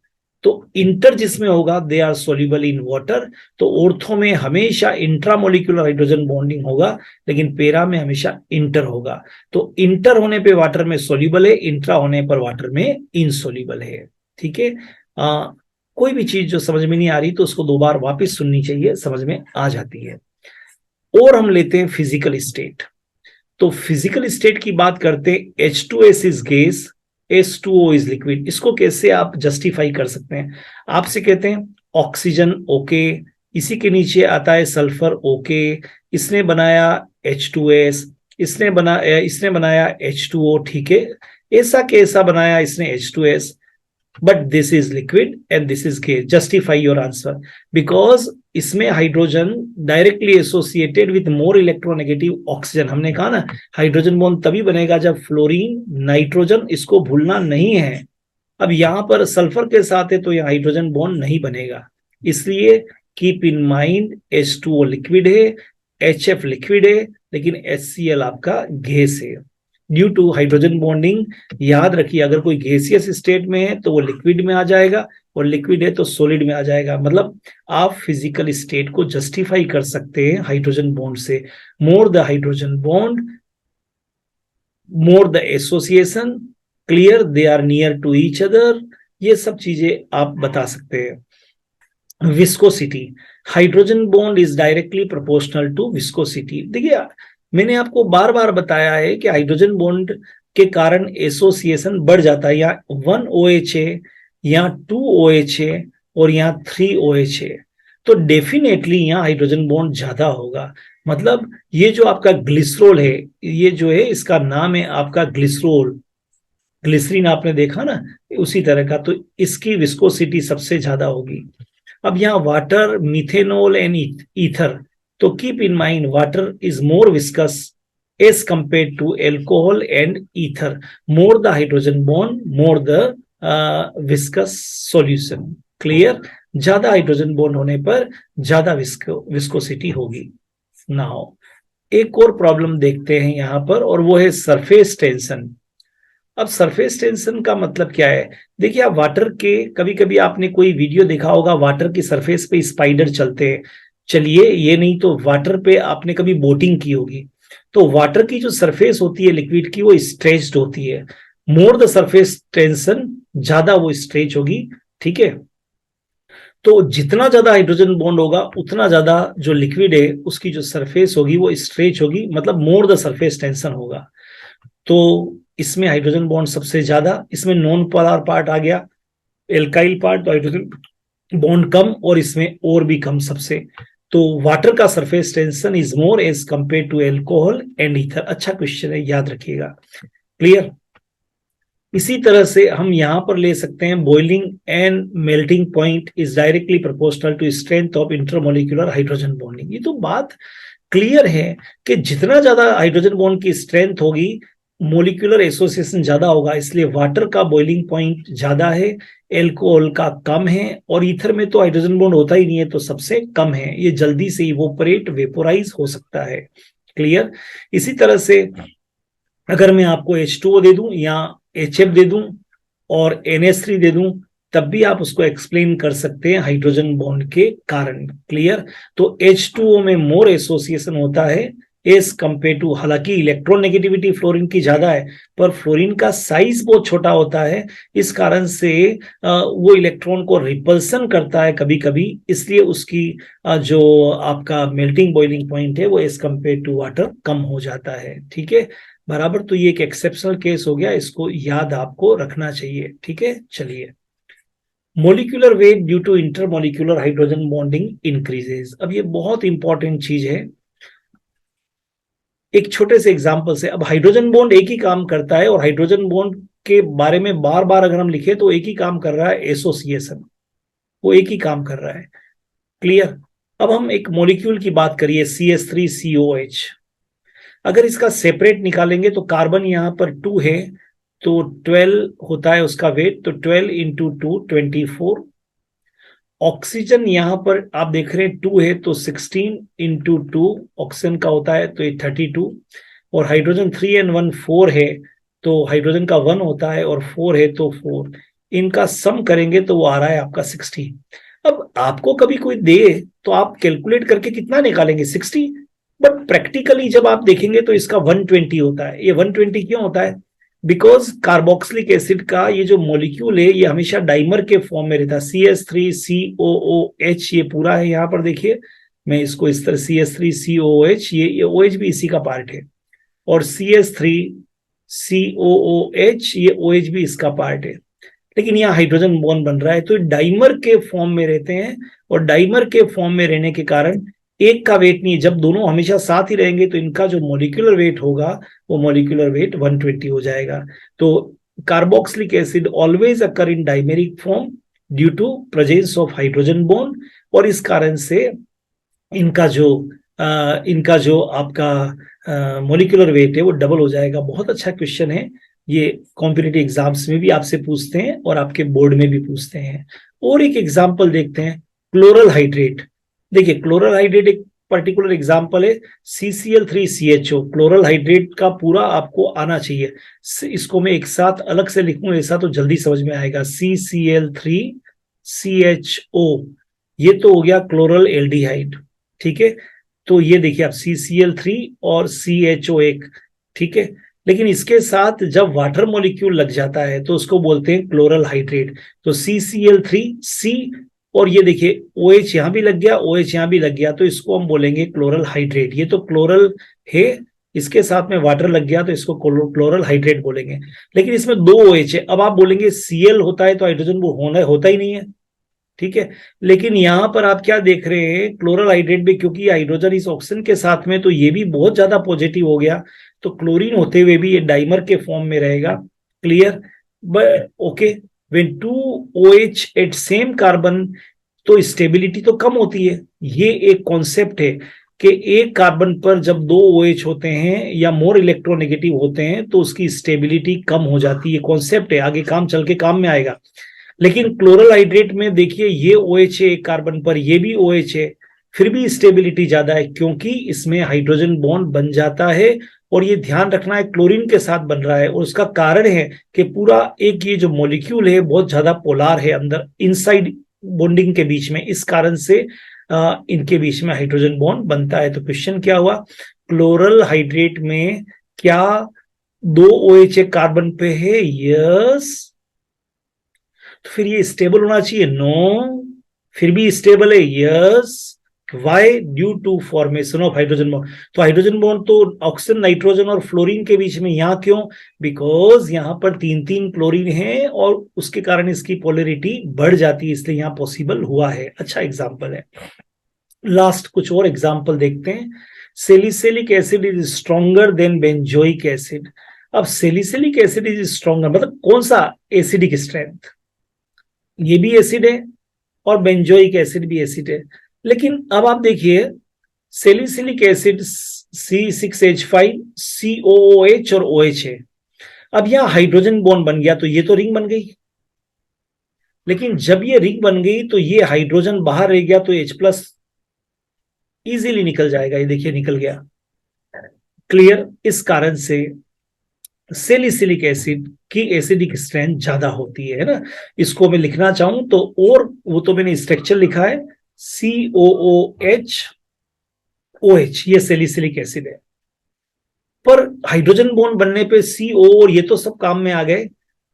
तो इंटर जिसमें होगा, they are soluble in water. तो ऑर्थो में हमेशा इंट्रामोलिकुलर हाइड्रोजन बॉन्डिंग होगा, लेकिन पेरा में हमेशा इंटर होगा। तो इंटर होने पे वाटर में सोल्यूबल है, इंट्रा होने पर वाटर में इनसोल्यूबल है, ठीक है। कोई भी चीज जो समझ में नहीं आ रही तो उसको 2 बार वापस सुननी चाहिए, समझ में आ जाती है। और हम लेते हैं फिजिकल स्टेट। तो फिजिकल स्टेट की बात करते हैं, H2S is gas, H2O is liquid. इसको कैसे आप जस्टिफाई कर सकते हैं? आपसे कहते हैं ऑक्सीजन ओके, इसी के नीचे आता है सल्फर ओके, इसने बनाया H2S, इसने बनाया H2O, ठीक है, ऐसा कैसा बनाया इसने H2S, but this is liquid and this is gas, justify your answer, because इसमें hydrogen directly associated with more electronegative oxygen. हमने कहा ना हाइड्रोजन बॉन्ड तभी बनेगा जब फ्लोरीन नाइट्रोजन, इसको भूलना नहीं है। अब यहां पर सल्फर के साथ है तो यह हाइड्रोजन बॉन्ड नहीं बनेगा, इसलिए keep in mind H2O liquid है, HF लिक्विड है, लेकिन HCl आपका गैस है ड्यू टू हाइड्रोजन बॉन्डिंग। याद रखिए अगर कोई गैसियस स्टेट में है तो वो लिक्विड में आ जाएगा, और लिक्विड है तो सॉलिड में आ जाएगा। मतलब आप फिजिकल स्टेट को जस्टिफाई कर सकते हैं हाइड्रोजन बॉन्ड से। More the hydrogen bond, more the association, clear they are near to each other, ये सब चीजें आप बता सकते हैं। Viscosity, hydrogen bond is directly proportional to viscosity. देखिए मैंने आपको बार बार बताया है कि हाइड्रोजन बॉन्ड के कारण एसोसिएशन बढ़ जाता है, या 1 OH है, या 2 OH है, और यहाँ 3 OH है, तो डेफिनेटली यहाँ हाइड्रोजन बॉन्ड ज्यादा होगा। मतलब ये जो आपका ग्लिसरॉल है, ये जो है इसका नाम है आपका ग्लिसरॉल, ग्लिसरीन आपने देखा ना उसी तरह का, तो इसकी विस्कोसिटी सबसे ज्यादा होगी। अब यहाँ वाटर, मिथेनॉल एंड ईथर, तो keep in mind water is more viscous as compared to alcohol and ether, more the hydrogen bond more the viscous solution, clear, ज्यादा हाइड्रोजन बॉन्ड होने पर ज्यादा विस्कोसिटी होगी। नाउ एक और प्रॉब्लम देखते हैं यहां पर, और वो है सरफेस टेंशन। अब सरफेस टेंशन का मतलब क्या है? देखिए आप वाटर के, कभी कभी आपने कोई वीडियो देखा होगा वाटर की सरफेस पे स्पाइडर चलते हैं, चलिए ये नहीं तो वाटर पे आपने कभी बोटिंग की होगी, तो वाटर की जो सरफेस होती है लिक्विड की वो स्ट्रेच्ड होती है, मोर द सरफेस टेंशन ज्यादा वो स्ट्रेच होगी, ठीक है। तो जितना ज्यादा हाइड्रोजन बॉन्ड होगा उतना ज्यादा जो लिक्विड है उसकी जो सरफेस होगी वो स्ट्रेच होगी, मतलब मोर द सरफेस टेंशन होगा। तो इसमें हाइड्रोजन बॉन्ड सबसे ज्यादा, इसमें नॉन पोलर पार्ट आ गया, एल्काइल पार्ट, तो हाइड्रोजन बॉन्ड कम, और इसमें और भी कम सबसे। तो वाटर का surface tension is more as compared to alcohol and ether. अच्छा क्वेश्चन है, याद रखिएगा, क्लियर। इसी तरह से हम यहां पर ले सकते हैं boiling and melting point is directly proportional to strength of intermolecular hydrogen bonding. ये तो बात क्लियर है कि जितना ज्यादा हाइड्रोजन बॉन्ड की स्ट्रेंथ होगी मोलिकुलर एसोसिएशन ज्यादा होगा, इसलिए वाटर का बॉइलिंग पॉइंट ज्यादा है, एल्कोहल का कम है, और ईथर में तो हाइड्रोजन बॉन्ड होता ही नहीं है तो सबसे कम है, ये जल्दी से इवोपरेट वेपोराइज हो सकता है, क्लियर। इसी तरह से अगर मैं आपको H2O दे दूं या HF दे दूं और NH3 दे दूं, तब भी आप उसको एक्सप्लेन कर सकते हैं हाइड्रोजन बॉन्ड के कारण, क्लियर। तो H2O में मोर एसोसिएशन होता है एज कंपेयर टू, हालांकि इलेक्ट्रॉन नेगेटिविटी फ्लोरीन की ज्यादा है, पर फ्लोरीन का साइज बहुत छोटा होता है, इस कारण से वो इलेक्ट्रॉन को रिपल्सन करता है कभी कभी, इसलिए उसकी जो आपका मेल्टिंग बॉइलिंग पॉइंट है वो एज कंपेयर टू वाटर कम हो जाता है, ठीक है बराबर। तो ये एक एक्सेप्शनल केस हो गया, इसको याद आपको रखना चाहिए, ठीक है। चलिए, molecular weight due to intermolecular hydrogen bonding increases. अब ये बहुत इंपॉर्टेंट चीज है, एक छोटे से एग्जांपल से। अब हाइड्रोजन बॉन्ड एक ही काम करता है, और हाइड्रोजन बॉन्ड के बारे में बार बार अगर हम लिखे तो एक ही काम कर रहा है, एसोसिएशन, वो एक ही काम कर रहा है, क्लियर। अब हम एक मॉलिक्यूल की बात करिए, CH3COH, अगर इसका सेपरेट निकालेंगे तो कार्बन यहाँ पर 2 है तो 12 होता है उसका वेट, तो 12 इंटू 2 24। ऑक्सीजन यहाँ पर आप देख रहे हैं 2 है तो 16 इंटू 2 ऑक्सीजन का होता है तो ये 32, और हाइड्रोजन 3 and 1 4 है तो हाइड्रोजन का 1 होता है, और 4 है तो 4, इनका सम करेंगे तो वो आ रहा है आपका 60। अब आपको कभी कोई दे तो आप कैलकुलेट करके कितना निकालेंगे, 60, बट प्रैक्टिकली जब आप देखेंगे तो इसका 120 होता है। ये 120 क्यों होता है? बिकॉज कार्बोक्सिलिक एसिड का ये जो मॉलिक्यूल है ये हमेशा डाइमर के फॉर्म में रहता है, CH3COOH, ये पूरा है यहाँ पर देखिए, मैं इसको इस तरह CH3COOH, ये OH भी इसी का पार्ट है, और CH3COOH, ये OH भी इसका पार्ट है। लेकिन यहाँ हाइड्रोजन बॉन्ड बन रहा है, तो डाइमर के फॉर्म में रहते हैं, और डाइमर के फॉर्म में रहने के कारण एक का वेट नहीं, जब दोनों हमेशा साथ ही रहेंगे तो इनका जो मॉलिक्यूलर वेट होगा वो मॉलिक्यूलर वेट 120 हो जाएगा। तो carboxylic acid always occur in dimeric form due to presence of hydrogen bond, और इस कारण से इनका जो आपका मॉलिक्यूलर वेट है वो डबल हो जाएगा। बहुत अच्छा क्वेश्चन है ये, कॉम्पिटिटिव एग्जाम्स में भी आपसे पूछते हैं और आपके बोर्ड में भी पूछते हैं। और एक एग्जाम्पल देखते हैं, क्लोरल हाइड्रेट। देखिए क्लोरल हाइड्रेट एक पर्टिकुलर एग्जाम्पल है, CCl3CHO। क्लोरल हाइड्रेट का पूरा आपको आना चाहिए, इसको मैं एक साथ अलग से लिखूं ऐसा तो जल्दी समझ में आएगा। CCl3CHO, ये तो हो गया क्लोरल एल्डिहाइड, ठीक है। तो ये देखिए आप CCl3 और CHO एक, ठीक है। लेकिन इसके साथ जब वाटर मॉलिक्यूल लग जाता है तो उसको बोलते हैं क्लोरल हाइड्रेट। तो CCl3C, और ये देखिए OH यहां भी लग गया, OH यहां भी लग गया, तो इसको हम बोलेंगे क्लोरल हाइड्रेट। ये तो क्लोरल है, इसके साथ में वाटर लग गया तो इसको क्लोरल हाइड्रेट बोलेंगे। लेकिन इसमें दो OH है, अब आप बोलेंगे Cl होता है तो हाइड्रोजन वो होता ही नहीं है, ठीक है। लेकिन यहां पर आप क्या देख रहे हैं, क्लोरल हाइड्रेट में क्योंकि हाइड्रोजन इस ऑक्सीजन के साथ में, तो ये भी बहुत ज्यादा पॉजिटिव हो गया, तो क्लोरीन होते हुए भी ये डाइमर के फॉर्म में रहेगा। Clear? But okay, when two OH at same carbon, तो स्टेबिलिटी तो कम होती है। ये एक कॉन्सेप्ट है कि एक कार्बन पर जब दो OH होते हैं या मोर इलेक्ट्रोनेगेटिव होते हैं तो उसकी स्टेबिलिटी कम हो जाती है। कॉन्सेप्ट है, आगे काम चल के काम में आएगा। लेकिन क्लोरल हाइड्रेट में देखिए ये OH है एक कार्बन पर, ये भी OH है, फिर भी स्टेबिलिटी ज्यादा है क्योंकि इसमें हाइड्रोजन बॉन्ड बन जाता है। और ये ध्यान रखना है क्लोरीन के साथ बन रहा है, और उसका कारण है कि पूरा एक ये जो मॉलिक्यूल है बहुत ज्यादा पोलार है अंदर, इनसाइड बॉन्डिंग के बीच में, इस कारण से इनके बीच में हाइड्रोजन बॉन्ड बनता है। तो क्वेश्चन क्या हुआ, क्लोरल हाइड्रेट में क्या दो OH एक कार्बन पे है? यस। तो फिर ये स्टेबल होना चाहिए? नो। फिर भी स्टेबल है? Yes. Why? Due to formation of hydrogen bond. तो हाइड्रोजन बॉन्ड तो ऑक्सीजन, नाइट्रोजन और फ्लोरीन के बीच में, यहां क्यों? बिकॉज यहां पर तीन तीन क्लोरीन है और उसके कारण इसकी पोलरिटी बढ़ जाती है, इसलिए यहां पॉसिबल हुआ है। अच्छा एग्जाम्पल है। लास्ट कुछ और एग्जाम्पल देखते हैं। Salicylic acid is stronger than benzoic acid. अब सेलिसिलिक एसिड इज स्ट्रॉन्गर मतलब कौन सा एसिडिक स्ट्रेंथ? ये भी एसिड है और बेंजोइक एसिड भी एसिड है। लेकिन अब आप देखिए सेलिसिलिक एसिड C6H5 COOH और OH है। अब यहां हाइड्रोजन बॉन्ड बन गया तो ये तो रिंग बन गई, लेकिन जब ये रिंग बन गई तो ये हाइड्रोजन बाहर रह गया तो H+ इजीली निकल जाएगा। ये देखिए निकल गया। क्लियर? इस कारण से सेलिसिलिक एसिड की एसिडिक स्ट्रेंथ ज्यादा होती है ना। इसको मैं लिखना चाहूं तो, और वो तो मैंने स्ट्रक्चर लिखा है, COOH OH, ये सेलिसिलिक एसिड है। पर हाइड्रोजन बॉन्ड बनने पे CO और ये तो सब काम में आ गए,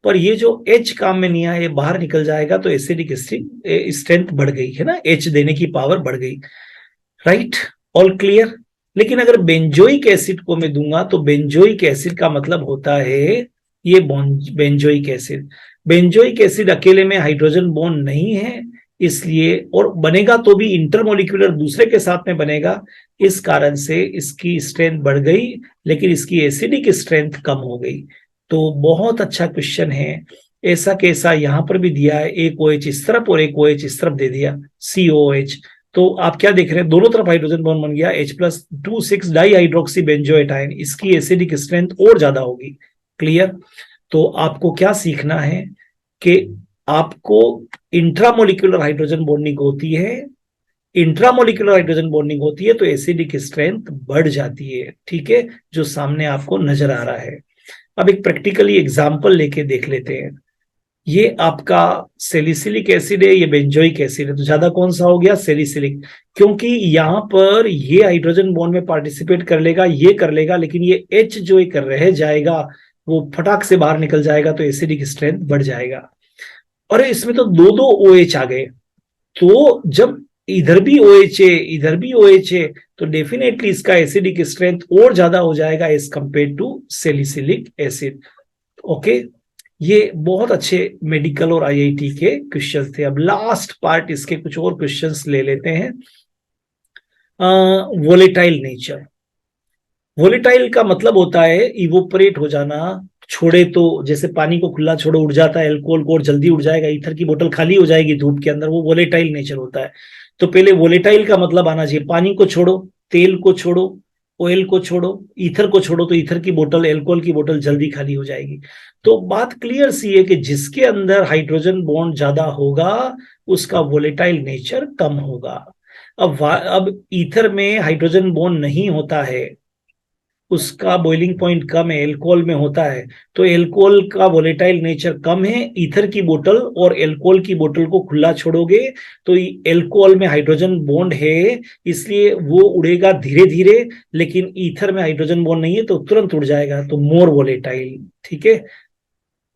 पर ये जो H काम में नहीं आया, ये बाहर निकल जाएगा तो एसिडिक स्ट्रेंथ बढ़ गई है ना, H देने की पावर बढ़ गई। राइट? All clear? लेकिन अगर बेंजोइक एसिड को मैं दूंगा तो बेंजोइक एसिड का मतलब होता है ये बेंजोइक एसिड। बेंजोइक एसिड अकेले में हाइड्रोजन बॉन्ड नहीं है, इसलिए, और बनेगा तो भी इंटरमोलिक्यूलर दूसरे के साथ में बनेगा, इस कारण से इसकी स्ट्रेंथ बढ़ गई लेकिन इसकी एसिडिक स्ट्रेंथ कम हो गई। तो बहुत अच्छा क्वेश्चन है। ऐसा कैसा यहां पर भी दिया है, एक OH इस तरफ और एक OH इस तरफ दे दिया, COOH। तो आप क्या देख रहे हैं, दोनों तरफ हाइड्रोजन बॉन्ड बन गया, H+2,6 डाईहाइड्रोक्सी बेंजोएटाइन, इसकी एसिडिक स्ट्रेंथ और ज्यादा होगी। क्लियर? तो आपको क्या सीखना है कि आपको इंट्रामोलिकुलर हाइड्रोजन बॉन्डिंग होती है, इंट्रामोलिकुलर हाइड्रोजन बॉन्डिंग होती है तो एसिडिक स्ट्रेंथ बढ़ जाती है, ठीक है, जो सामने आपको नजर आ रहा है। अब एक प्रैक्टिकली एग्जांपल लेके देख लेते हैं। ये आपका सेलिसिलिक एसिड है, ये बेंजोइक एसिड है, तो ज्यादा कौन सा हो गया? सेलिसिलिक, क्योंकि यहां पर ये हाइड्रोजन बॉन्ड में पार्टिसिपेट कर लेगा, ये कर लेगा, लेकिन ये H जो एक रह जाएगा वो फटाक से बाहर निकल जाएगा तो एसिडिक स्ट्रेंथ बढ़ जाएगा। और इसमें तो दो दो OH आ गए, तो जब इधर भी OH है इधर भी OH है तो डेफिनेटली इसका एसिडिक स्ट्रेंथ और ज्यादा हो जाएगा as compared to salicylic acid. Okay, ये बहुत अच्छे मेडिकल और आईआईटी के क्वेश्चंस थे। अब लास्ट पार्ट इसके कुछ और क्वेश्चंस ले लेते हैं। Volatile nature. वोलेटाइल का मतलब होता है इवोपरेट हो जाना, छोड़े तो जैसे पानी को खुला छोड़ो उड़ जाता है, अल्कोहल को और जल्दी उड़ जाएगा, ईथर की बोतल खाली हो जाएगी धूप के अंदर, वो वोलेटाइल नेचर होता है। तो पहले वोलेटाइल का मतलब आना चाहिए, पानी को छोड़ो, तेल को छोड़ो, ऑयल को छोड़ो, ईथर को छोड़ो, तो ईथर की बोतल, अल्कोहल की बोतल जल्दी खाली हो जाएगी। तो बात क्लियर सी है कि जिसके अंदर हाइड्रोजन बॉन्ड ज्यादा होगा उसका वोलेटाइल नेचर कम होगा। अब ईथर में हाइड्रोजन बॉन्ड नहीं होता है, उसका बॉइलिंग पॉइंट कम है, एल्कोहल में होता है, तो एल्कोहल का वोलेटाइल नेचर कम है। ईथर की बोतल और एल्कोहल की बोतल को खुला छोड़ोगे तो एल्कोहल में हाइड्रोजन बॉन्ड है, इसलिए वो उड़ेगा धीरे धीरे, लेकिन ईथर में हाइड्रोजन बॉन्ड नहीं है तो तुरंत उड़ जाएगा, तो मोर वोलेटाइल। ठीक है,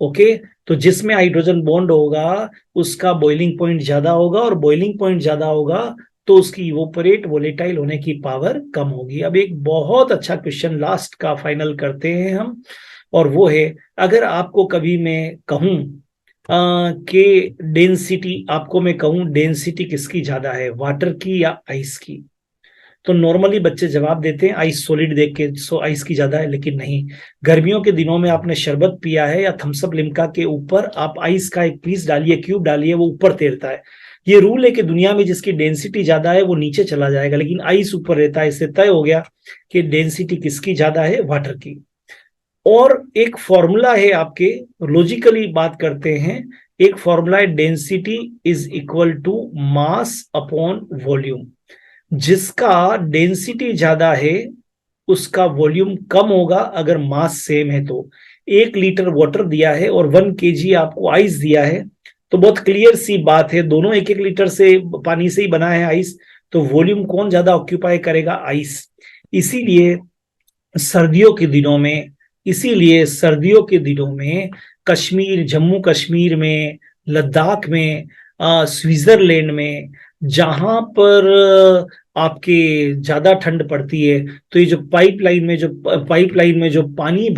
ओके। तो जिसमें हाइड्रोजन बॉन्ड होगा उसका बॉइलिंग पॉइंट ज्यादा होगा, और बॉइलिंग पॉइंट ज्यादा होगा तो उसकी इवोपरेट वोलेटाइल होने की पावर कम होगी। अब एक बहुत अच्छा क्वेश्चन लास्ट का फाइनल करते हैं हम, और वो है, अगर आपको कभी मैं कहूं कि डेंसिटी, आपको मैं कहूं डेंसिटी किसकी ज्यादा है, वाटर की या आइस की, तो नॉर्मली बच्चे जवाब देते हैं आइस सॉलिड देख के, सो आइस की ज्यादा है, लेकिन नहीं। गर्मियों के दिनों में आपने शरबत पिया है या थम्सअप लिम्का के ऊपर आप आइस का एक पीस डालिए, क्यूब डालिए, वो ऊपर तैरता है। ये रूल है कि दुनिया में जिसकी डेंसिटी ज्यादा है वो नीचे चला जाएगा, लेकिन आइस ऊपर रहता है। इससे तय हो गया कि डेंसिटी किसकी ज्यादा है, वाटर की। और एक फॉर्मूला है आपके, लॉजिकली बात करते हैं, एक फॉर्मूला है, density is equal to mass upon volume. जिसका डेंसिटी ज्यादा है उसका वॉल्यूम कम होगा अगर मास सेम है तो। 1 लीटर वाटर दिया है और 1 kg आपको आइस दिया है, तो बहुत क्लियर सी बात है, दोनों 1-1 लीटर से पानी से ही बना है आइस, तो वॉल्यूम कौन ज्यादा ऑक्यूपाई करेगा, आइस। इसीलिए सर्दियों के दिनों में इसीलिए सर्दियों के दिनों में कश्मीर, जम्मू कश्मीर में, लद्दाख में, स्विट्जरलैंड में, जहां पर आपके ज्यादा ठंड पड़ती है, तो ये जो पाइपलाइन में जो पानी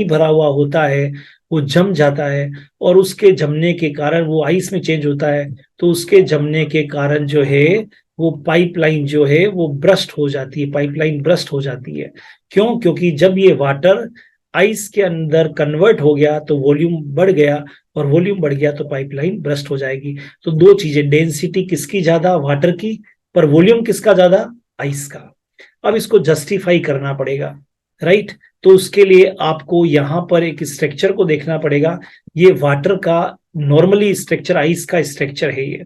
भरा हुआ होता है वो जम जाता है, और उसके जमने के कारण वो आइस में चेंज होता है, तो उसके जमने के कारण जो है वो पाइपलाइन जो है वो ब्रस्ट हो जाती है, पाइपलाइन ब्रस्ट हो जाती है। क्यों? क्योंकि जब ये वाटर आइस के अंदर कन्वर्ट हो गया तो वॉल्यूम बढ़ गया, और वॉल्यूम बढ़ गया तो पाइपलाइन ब्रस्ट हो जाएगी। तो दो चीजें, डेंसिटी किसकी ज्यादा, वाटर की, पर वॉल्यूम किसका ज्यादा, आइस का। अब इसको जस्टिफाई करना पड़ेगा, राइट। तो उसके लिए आपको यहां पर एक स्ट्रक्चर को देखना पड़ेगा। ये वाटर का नॉर्मली स्ट्रक्चर, आइस का स्ट्रक्चर है ये।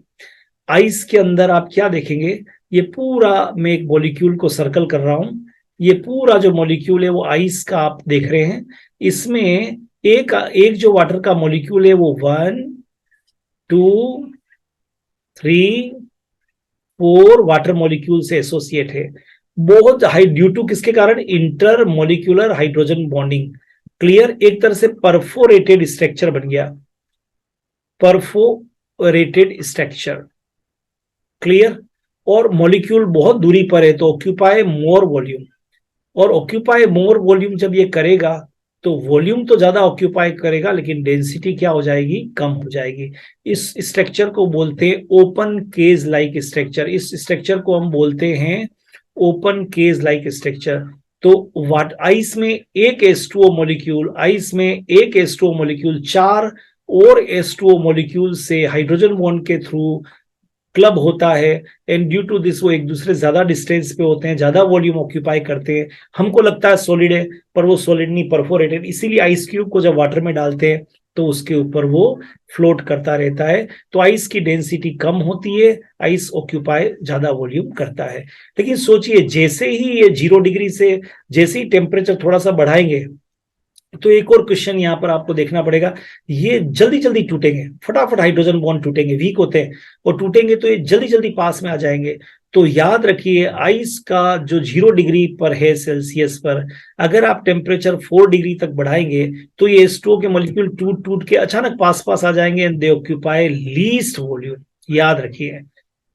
आइस के अंदर आप क्या देखेंगे, ये पूरा, मैं एक मॉलिक्यूल को सर्कल कर रहा हूं, ये पूरा जो मॉलिक्यूल है वो आइस का आप देख रहे हैं। इसमें एक एक जो वाटर का मॉलिक्यूल है वो 1, 2, 3, 4 वाटर मॉलिक्यूल से एसोसिएट है। बहुत हाई, ड्यू टू किसके कारण, inter molecular hydrogen bonding. Clear, एक तरह से परफोरेटेड स्ट्रक्चर बन गया, परफोरेटेड स्ट्रक्चर। क्लियर, और मॉलिक्यूल बहुत दूरी पर है तो ऑक्यूपाई मोर वॉल्यूम, और ऑक्यूपाई मोर वॉल्यूम जब ये करेगा तो वॉल्यूम तो ज्यादा ऑक्यूपाई करेगा लेकिन डेंसिटी क्या हो जाएगी, कम हो जाएगी। इस स्ट्रक्चर को बोलते हैं ओपन केज लाइक स्ट्रक्चर, इस स्ट्रक्चर को हम बोलते हैं ओपन केज लाइक स्ट्रक्चर। तो वाट आइस में एक H2O मॉलिक्यूल, आइस में एक H2O मॉलिक्यूल 4 और H2O मॉलिक्यूल से हाइड्रोजन बॉन्ड के थ्रू क्लब होता है, एंड ड्यू टू दिस वो एक दूसरे ज्यादा डिस्टेंस पे होते हैं, ज्यादा वॉल्यूम ऑक्यूपाई करते हैं। हमको लगता है सॉलिड है पर वो सॉलिड नहीं, परफोरेटेड। इसीलिए आइस क्यूब को जब वाटर में डालते हैं तो उसके ऊपर वो फ्लोट करता रहता है, तो आइस की डेंसिटी कम होती है, आइस ऑक्यूपाई ज्यादा वॉल्यूम करता है। लेकिन सोचिए, जैसे ही ये 0 डिग्री से जैसे ही टेम्परेचर थोड़ा सा बढ़ाएंगे तो एक और क्वेश्चन यहां पर आपको देखना पड़ेगा, ये जल्दी जल्दी टूटेंगे, फटाफट हाइड्रोजन बॉन्ड टूटेंगे, वीक होते हैं, और टूटेंगे तो ये जल्दी जल्दी पास में आ जाएंगे। तो याद रखिए, आइस का जो 0 डिग्री पर है सेल्सियस पर, अगर आप टेम्परेचर 4 डिग्री तक बढ़ाएंगे तो ये H2O के मॉलिक्यूल टूट टूट के अचानक पास पास आ जाएंगे, and they occupy least volume. याद रखिए,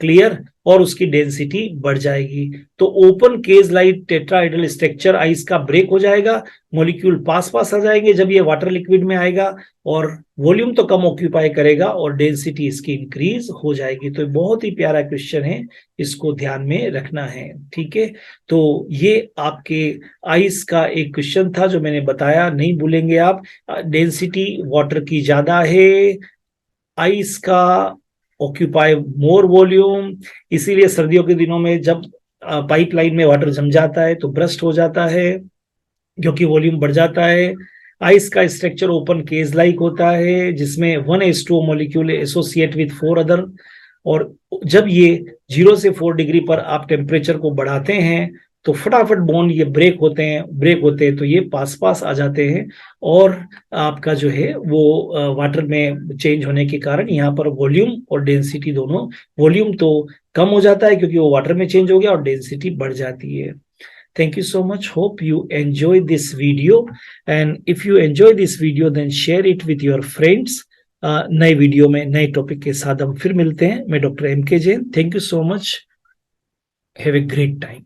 क्लियर। और उसकी डेंसिटी बढ़ जाएगी। तो open cage like tetrahedral structure ice का ब्रेक हो जाएगा, मॉलिक्यूल पास पास आ जाएंगे जब ये वाटर लिक्विड में आएगा, और वॉल्यूम तो कम ऑक्यूपाई करेगा और डेंसिटी इसकी इंक्रीज हो जाएगी। तो बहुत ही प्यारा क्वेश्चन है, इसको ध्यान में रखना है। ठीक है, तो ये आपके आइस का एक क्वेश्चन था जो मैंने बताया, नहीं भूलेंगे आप। डेंसिटी वाटर की ज्यादा है, आइस का ऑक्यूपाई मोर वॉल्यूम, इसीलिए सर्दियों के दिनों में जब पाइपलाइन में वाटर जम जाता है तो ब्रस्ट हो जाता है क्योंकि वॉल्यूम बढ़ जाता है। आइस का स्ट्रक्चर ओपन केज लाइक होता है जिसमें 1H2O molecule associate with 4 other, और जब ये 0 से 4 डिग्री पर आप टेम्परेचर को बढ़ाते हैं तो फटाफट बॉन्ड ये ब्रेक होते हैं तो ये पास पास आ जाते हैं, और आपका जो है वो वाटर में चेंज होने के कारण यहाँ पर वॉल्यूम और डेंसिटी दोनों, वॉल्यूम तो कम हो जाता है क्योंकि वो वाटर में चेंज हो गया, और डेंसिटी बढ़ जाती है। Thank you so much. Hope you enjoy this video. And if you enjoy this video, then share it with your friends. नए वीडियो में नए टॉपिक के साथ हम फिर मिलते हैं। मैं doctor MK Jain. Thank you so much. Have a great time.